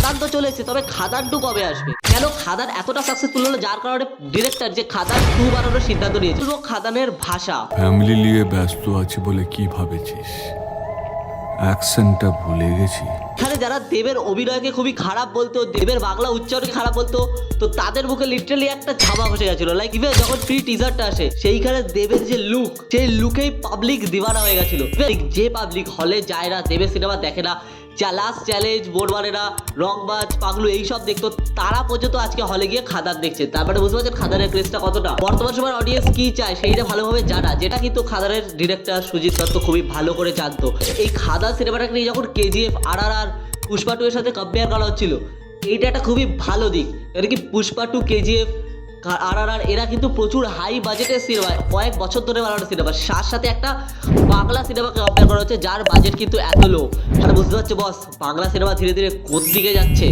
খাদান তো চলে এসেছে, তবে খাদান 2 কবে আসবে? কেন খাদান এতটা সাকসেসফুল হলো যার কারণে ডিরেক্টর যে খাদান 2 বানানোর সিদ্ধান্ত নিয়েছে? পুরো খাদানের ভাষা, ফ্যামিলি নিয়ে ব্যস্ত আছি বলে কি ভাবেছিস? অ্যাকশনটা ভুলে গেছি। এখানে যারা দেবের অভিনয়কে খুবই খারাপ বলতো, দেবের বাংলা উচ্চারণকে খারাপ বলতো, তো তাদের মুখে লিটারালি একটা ছাপা বসে গেছিল। লাইক ইভেন যখন প্রি টিজারটা আসে সেইখানে দেবের যে লুক, সেই লুকেই পাবলিক দিওয়ানা হয়ে গেছিল। যে পাবলিক হলে যায় না, দেবের সিনেমা দেখে না, লাস্ট চ্যালেঞ্জ, বোর্ড মানে না, রংবাজ, পাগলু এইসব দেখতো, তারা পর্যন্ত আজকে হলে গিয়ে খাদান দেখছে। তারপরে বুঝতে পারছেন খাদানের ক্রেজটা কতটা। বর্তমান সময়ের অডিয়েন্স কি চায় সেইটা ভালোভাবে জানা, যেটা কিন্তু খাদানের ডিরেক্টর সুজিত দত্ত খুবই ভালো করে জানতো। এই খাদান সিনেমাটাকে নিয়ে যখন কেজিএফ, RRR, পুষ্পা 2 এর সাথে কম্পেয়ার করা হচ্ছিল, এইটা একটা খুবই ভালো দিক। কারণ কি পুষ্পা 2, কেজিএফ, RRR এরা কিন্তু প্রচুর হাই বাজেটের সিনেমা, কয়েক বছর ধরে বানানো সিনেমা, তার সাথে একটা বাংলা সিনেমাকে কম্পেয়ার করা হচ্ছে যার বাজেট কিন্তু এত লো। তাহলে বুঝতে পারছো বস বাংলা সিনেমা ধীরে ধীরে কোন দিকে যাচ্ছে।